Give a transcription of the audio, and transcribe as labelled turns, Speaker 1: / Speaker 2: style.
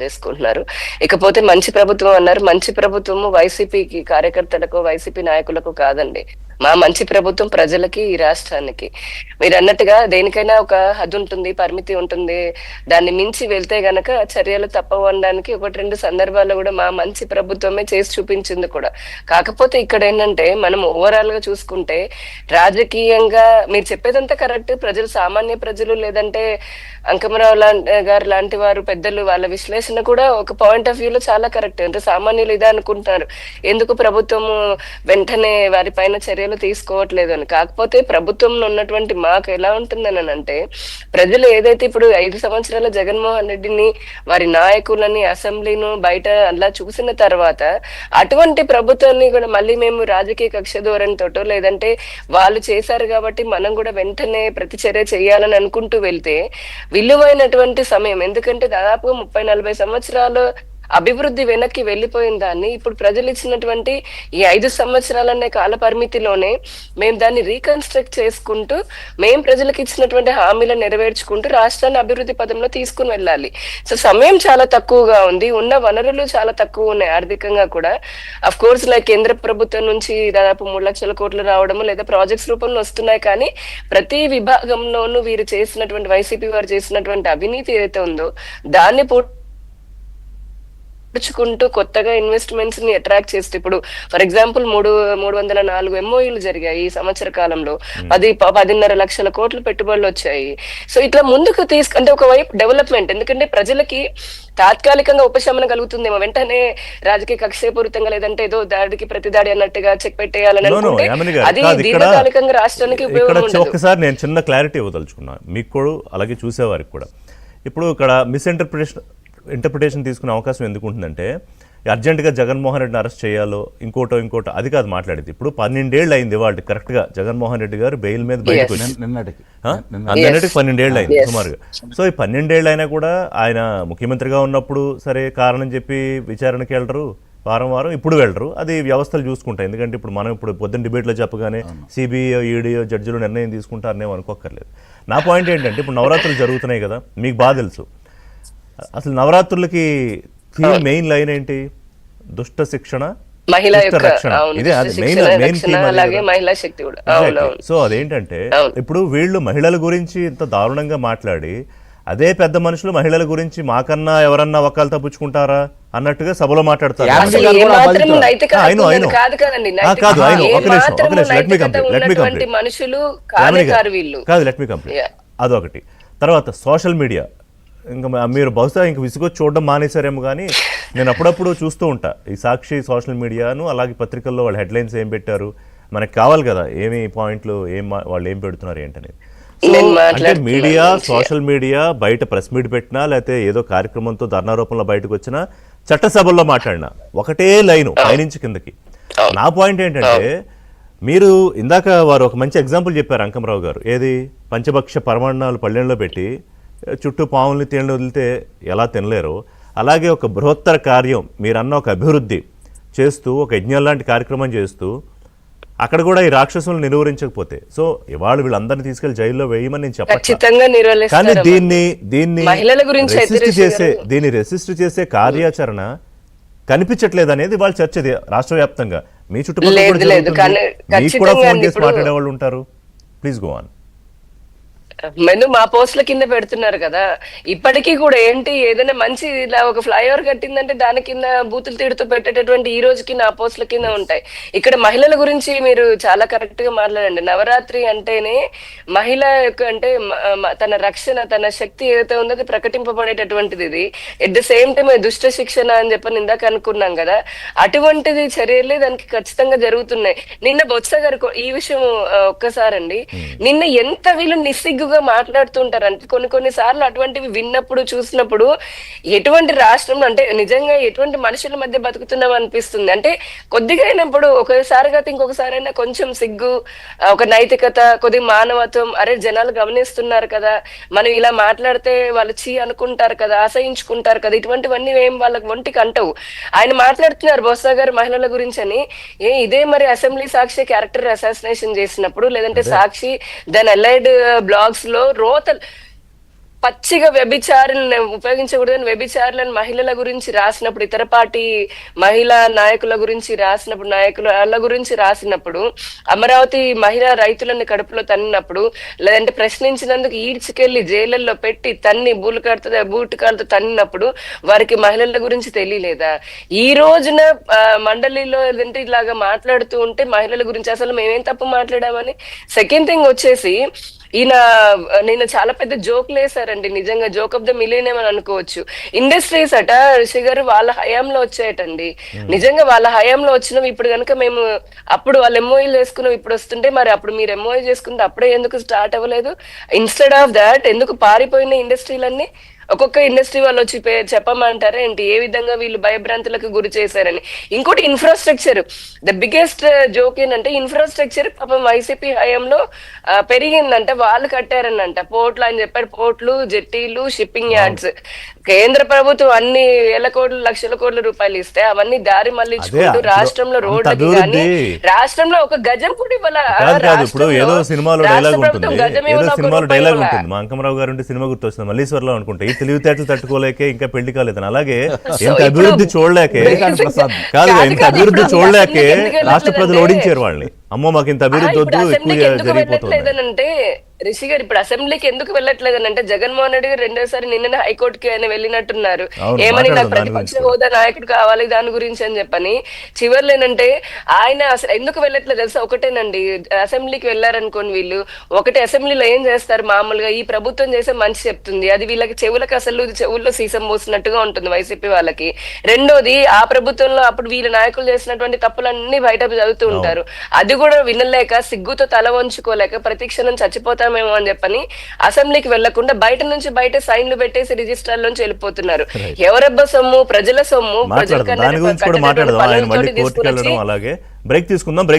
Speaker 1: చేసుకుంటున్నారు. ఇకపోతే మంచి ప్రభుత్వం అన్నారు. మంచి ప్రభుత్వము వైసీపీకి కార్యకర్తలకు, వైసీపీ నాయకులకు కాదండి. మా మంచి ప్రభుత్వం ప్రజలకి, ఈ రాష్ట్రానికి. మీరన్నట్టుగా దేనికైనా ఒక హద్దు ఉంటుంది, పరిమితి ఉంటుంది. దాన్ని మించి వెళ్తే గనక చర్యలు తప్పవు అనడానికి 1, 2 సందర్భాల్లో కూడా మా మంచి ప్రభుత్వమే చేసి చూపించింది కూడా. కాకపోతే ఇక్కడ ఏంటంటే మనం ఓవరాల్ గా చూసుకుంటే రాజకీయంగా మీరు చెప్పేదంతా కరెక్ట్. ప్రజలు, సామాన్య ప్రజలు లేదంటే అంకమరావు గారు లాంటి వారు పెద్దలు వాళ్ళ విశ్లేషణ కూడా ఒక పాయింట్ ఆఫ్ వ్యూలో చాలా కరెక్ట్. అంటే సామాన్యులు ఇదే అనుకుంటున్నారు, ఎందుకు ప్రభుత్వము వెంటనే వారి పైన చర్యలు తీసుకోవట్లేదు అని. కాకపోతే ప్రభుత్వంలో ఉన్నటువంటి మాకు ఎలా ఉంటుందని అంటే, ప్రజలు ఏదైతే ఇప్పుడు 5 సంవత్సరాల జగన్మోహన్ రెడ్డిని, వారి నాయకులని, అసెంబ్లీను బయట అలా చూసిన తర్వాత అటువంటి ప్రభుత్వాన్ని కూడా మళ్ళీ మేము రాజకీయ కక్ష ధోరణితోటో లేదంటే వాళ్ళు చేశారు కాబట్టి మనం కూడా వెంటనే ప్రతిచర్య చేయాలని అనుకుంటూ వెళ్తే విలువైనటువంటి సమయం. ఎందుకంటే దాదాపు 30-40 సంవత్సరాలు అభివృద్ధి వెనక్కి వెళ్ళిపోయిన దాన్ని ఇప్పుడు ప్రజలు ఇచ్చినటువంటి ఈ 5 సంవత్సరాలనే కాల పరిమితిలోనే మేము దాన్ని రీకన్స్ట్రక్ట్ చేసుకుంటూ, మేము ప్రజలకు ఇచ్చినటువంటి హామీలను నెరవేర్చుకుంటూ రాష్ట్రాన్ని అభివృద్ధి పదంలో తీసుకుని వెళ్ళాలి. సో సమయం చాలా తక్కువగా ఉంది, ఉన్న వనరులు చాలా తక్కువ ఉన్నాయి ఆర్థికంగా కూడా. అఫ్ కోర్స్ లైక్ కేంద్ర ప్రభుత్వం నుంచి దాదాపు 3 లక్షల కోట్లు రావడము లేదా ప్రాజెక్ట్స్ రూపంలో వస్తున్నాయి. కానీ ప్రతి విభాగంలోనూ వీరు చేసినటువంటి, వైసీపీ వారు చేసినటువంటి అవినీతి ఏదైతే ఉందో దాన్ని చుకుంటూ కొత్తగా ఇన్వెస్ట్మెంట్స్ ని అట్రాక్ట్ చేస్తే, ఇప్పుడు ఫర్ ఎగ్జాంపుల్ 304 ఎంఓయూలు జరిగాయి ఈ సంవత్సర కాలంలో. 10.5 లక్షల కోట్లు పెట్టుబడులు వచ్చాయి. సో ఇట్లా ముందుకు అంటే ఒకవైపు డెవలప్మెంట్, ఎందుకంటే ప్రజలకి తాత్కాలికంగా ఉపశమనం కలుగుతుందేమో, వెంటనే రాజకీయ కక్షపూరితంగా లేదంటే ఏదో దాడికి ప్రతిదాడి అన్నట్టుగా చెక్ పెట్టేయాలని అనుకుంటే అది దీర్ఘకాలికంగా రాష్ట్రానికి ఉపయోగం ఉండదు.
Speaker 2: ఒకసారి నేను చిన్న క్లారిటీ ఇవ్వదలుచుకున్నా మీకు కూడా, అలాగే చూసేవారికి కూడా. ఇప్పుడు ఇక్కడ ఇంటర్ప్రిటేషన్ తీసుకునే అవకాశం ఎందుకు ఉంటుందంటే, అర్జెంటుగా జగన్మోహన్ రెడ్డిని అరెస్ట్ చేయాలో ఇంకోటో అది కాదు మాట్లాడేది. ఇప్పుడు 12 ఏళ్ళు అయింది వాళ్ళు కరెక్ట్గా జగన్మోహన్ రెడ్డి గారు బెయిల్ మీద బయటకు వచ్చి, నిన్నటికి 12 ఏళ్ళు అయింది సుమారుగా. సో ఈ 12 ఏళ్ళు అయినా కూడా ఆయన ముఖ్యమంత్రిగా ఉన్నప్పుడు సరే కారణం చెప్పి విచారణకి వెళ్ళరు, వారం ఇప్పుడు వెళ్ళరు. అది వ్యవస్థలు చూసుకుంటాయి. ఎందుకంటే ఇప్పుడు మనం పొద్దున్న డిబేట్లో చెప్పగానే సిబిఐ, ఈడీఓ జడ్జిలు నిర్ణయం తీసుకుంటారనేమో అనుకోక్కర్లేదు. నా పాయింట్ ఏంటంటే, ఇప్పుడు నవరాత్రులు జరుగుతున్నాయి కదా, మీకు బాగా తెలుసు. అసలు నవరాత్రులకి మెయిన్ లైన్ ఏంటి? దుష్ట శిక్షణ, రక్షణ. ఇదే అది మెయిన్ థీమ్. సో అదేంటంటే, ఇప్పుడు వీళ్ళు మహిళల గురించి ఇంత దారుణంగా మాట్లాడి, అదే పెద్ద మనుషులు మహిళల గురించి మాకన్నా ఎవరన్నా ఒక్కలు తప్పించుకుంటారా అన్నట్టుగా సభలో మాట్లాడతారు. అదొకటి. తర్వాత సోషల్ మీడియా, ఇంకా మీరు బహుశా ఇంక విసుగొచ్చి చూడడం మానేశారేమో, కానీ నేను అప్పుడప్పుడు చూస్తూ ఉంటా ఈ సాక్షి సోషల్ మీడియాను, అలాగే పత్రికల్లో వాళ్ళ హెడ్లైన్స్ ఏం పెట్టారు, మనకు కావాలి కదా ఏమి పాయింట్లు, వాళ్ళు ఏం పెడుతున్నారు ఏంటనేది. అంటే మీడియా, సోషల్ మీడియా బయట ప్రెస్ మీట్ పెట్టినా లేకపోతే ఏదో కార్యక్రమంతో ధర్నా రూపంలో బయటకు వచ్చినా, చట్టసభల్లో మాట్లాడినా ఒకటే లైను పైనుంచి కిందకి. నా పాయింట్ ఏంటంటే, మీరు ఇందాక వారు ఒక మంచి ఎగ్జాంపుల్ చెప్పారు అంకమరావు గారు, ఏది పంచభక్ష పరమాణాలు పళ్ళెంలో పెట్టి చుట్టూ పాముల్ని తేళ్లు వదిలితే ఎలా తినలేరు, అలాగే ఒక బృహత్తర కార్యం మీరన్న ఒక అభివృద్ధి చేస్తూ, ఒక యజ్ఞం లాంటి కార్యక్రమం చేస్తూ అక్కడ కూడా ఈ రాక్షసులను నిర్వహించకపోతే, సో ఇవాళ వీళ్ళందరినీ తీసుకెళ్లి జైల్లో వేయమని నేను చెప్పను. కానీ దీన్ని రెసిస్ట్ చేసే కార్యాచరణ కనిపించట్లేదు అనేది వాళ్ళ చర్చ రాష్ట్ర వ్యాప్తంగా. మీ చుట్టుపక్కల కూడా ఫోన్ చేసి మాట్లాడే వాళ్ళు ఉంటారు. Please go on.
Speaker 1: మెను మా పోస్టుల కింద పెడుతున్నారు కదా, ఇప్పటికీ కూడా ఏంటి, ఏదైనా మంచి ఇలా ఒక ఫ్లైఓవర్ కట్టిందంటే దాని కింద బూతులు తిడుతూ పెట్టేటటువంటి ఈ రోజుకి నా పోస్టుల కింద ఉంటాయి. ఇక్కడ మహిళల గురించి మీరు చాలా కరెక్ట్ గా మాట్లాడండి. నవరాత్రి అంటేనే మహిళ యొక్క, అంటే తన రక్షణ, తన శక్తి ఏదైతే ఉందో అది ప్రకటింపబడేటటువంటిది. ఇది ఎట్ ద సేమ్ టైం దుష్ట శిక్షణ అని చెప్పని ఇందాక అనుకున్నాం కదా, అటువంటిది చర్యలే దానికి ఖచ్చితంగా జరుగుతున్నాయి. నిన్న బొత్స గారు ఈ విషయం ఒక్కసారండి, నిన్న ఎంత వీళ్ళు నిస్సిగ్గు మాట్లాడుతుంటారు అంటే, కొన్ని సార్లు అటువంటివి విన్నప్పుడు, చూసినప్పుడు ఎటువంటి రాష్ట్రంలో, అంటే నిజంగా ఎటువంటి మనుషుల మధ్య బతుకుతున్నాం అనిపిస్తుంది. అంటే కొద్దిగా అయినప్పుడు ఒకసారిగా ఇంకొకసారి అయినా కొంచెం సిగ్గు, ఒక నైతికత, కొద్దిగా మానవత్వం, అరే జనాలు గమనిస్తున్నారు కదా, మనం ఇలా మాట్లాడితే వాళ్ళు అనుకుంటారు కదా, ఆశయించుకుంటారు కదా, ఇటువంటివన్నీ ఏం వాళ్ళకి ఒంటికి అంటవు. ఆయన మాట్లాడుతున్నారు బొత్స గారు మహిళల గురించి అని. ఇదే మరి అసెంబ్లీ సాక్షి క్యారెక్టర్ అసాసినేషన్ చేసినప్పుడు, లేదంటే సాక్షి దాని అలైడ్ బ్లాగ్స్ లో రోతలు పచ్చిగా వ్యభిచారులను ఉపయోగించకూడదని వ్యభిచారులను మహిళల గురించి రాసినప్పుడు, ఇతర పార్టీ మహిళా నాయకుల గురించి రాసినప్పుడు, నాయకుల గురించి రాసినప్పుడు, అమరావతి మహిళా రైతులను కడుపులో తన్నినప్పుడు, లేదంటే ప్రశ్నించినందుకు ఈడ్చుకెళ్లి జైళ్ళల్లో పెట్టి తన్ని బూటకాలతో తన్నినప్పుడు వారికి మహిళల గురించి తెలియలేదా? ఈ రోజున మండలిలో లేదంటే ఇలాగా మాట్లాడుతూ ఉంటే మహిళల గురించి అసలు మేమేం తప్పు మాట్లాడామని. సెకండ్ థింగ్ వచ్చేసి నేను చాలా పెద్ద జోక్లు వేసారండి, నిజంగా జోక్ ఆఫ్ ద మిలియన్ అని అనుకోవచ్చు. ఇండస్ట్రీస్ అట రిషి గారు వాళ్ళ హయాంలో వచ్చాయటండి. నిజంగా వాళ్ళ హయాంలో వచ్చినవి ఇప్పుడు కనుక మేము అప్పుడు వాళ్ళు ఎంఓఈలు చేసుకున్నాం ఇప్పుడు వస్తుంటే, మరి అప్పుడు మీరు ఎంఓఈ చేసుకుంటే అప్పుడే ఎందుకు స్టార్ట్ అవ్వలేదు? ఇన్స్టెడ్ ఆఫ్ దాట్ ఎందుకు పారిపోయిన ఇండస్ట్రీలన్నీ? ఒక్కొక్క ఇండస్ట్రీ వాళ్ళు వచ్చి చెప్పమంటారా ఏంటి ఏ విధంగా వీళ్ళు భయభ్రాంతులకు గురి చేశారని. ఇంకోటి ఇన్ఫ్రాస్ట్రక్చర్, ద బిగ్గెస్ట్ జోక్ ఏంటంటే ఇన్ఫ్రాస్ట్రక్చర్ పాపం వైసీపీ హయాంలో పెరిగిందంట, వాళ్ళు కట్టారనంట. పోర్ట్లు అని చెప్పారు, పోర్ట్లు, జెట్టీలు, షిప్పింగ్ యార్డ్స్. కేంద్ర ప్రభుత్వం అన్ని వేల కోట్లు లక్షల కోట్ల రూపాయలు ఇస్తే అవన్నీ దారి మళ్ళించుకుంటూ రాష్ట్రంలో రోడ్లకి కానీ రాష్ట్రంలో ఒక గజం కూడా
Speaker 2: ఇప్పుడు ఏదో సినిమాలో డైలాగ్ ఉంటుంది, ఏదో సినిమాలో డైలాగ్ ఉంటుంది, మా అంకమరావు గారు ఉంటే సినిమా గుర్తొస్తుంది మల్లీశ్వర్లో అనుకుంటే, ఈ తెలివితేటలు తట్టుకోలేకే ఇంకా పెళ్లి కాలేదని. అలాగే ఎంత అభివృద్ధి చూడలేకే కాదు, ఇంత అభివృద్ధి చూడలేకే రాష్ట్ర ప్రజలు ఓడించారు వాళ్ళని. అమ్మో మాకు ఇంత అభివృద్ధి వద్దు, ఎక్కువ జరిగిపోతుంది.
Speaker 1: రిషి గారు ఇప్పుడు అసెంబ్లీకి ఎందుకు వెళ్ళట్లేదని అంటే, జగన్మోహన్ రెడ్డి గారు రెండోసారి నిన్ననే హైకోర్టుకి ఆయన వెళ్ళినట్టున్నారు. ఏమని నాకు ప్రతిపక్ష హోదా నాయకుడు కావాలి దాని గురించి అని చెప్పని. చివర్లో ఏంటంటే ఆయన అసలు ఎందుకు వెళ్ళట్లేదు తెలుసా? ఒకటేనండి, అసెంబ్లీకి వెళ్ళారనుకోని వీళ్ళు ఒకటి అసెంబ్లీలో ఏం చేస్తారు మామూలుగా, ఈ ప్రభుత్వం చేసే మంచి చెప్తుంది, అది వీళ్ళకి చెవులకు అసలు చెవుల్లో సీసం పోసినట్టుగా ఉంటుంది వైసీపీ వాళ్ళకి. రెండోది ఆ ప్రభుత్వంలో అప్పుడు వీళ్ళ నాయకులు చేసినటువంటి తప్పులన్నీ బయట చదువుతూ ఉంటారు, అది కూడా వినలేక సిగ్గుతో తల వంచుకోలేక ప్రతిక్షణం చచ్చిపోతామేమో అని చెప్పని అసెంబ్లీకి వెళ్లకుండా బయట నుంచి బయట సైన్లు పెట్టేసి రిజిస్టర్ లోంచి వెళ్ళిపోతున్నారు. ఎవరబ్బ సొమ్ము? ప్రజల సొమ్ము.
Speaker 2: దాని గురించి కూడా మాట్లాడదాం. ఆయన మళ్ళీ కోర్టుకి వెళ్ళడం అలాగే. బ్రేక్ తీసుకుందాం.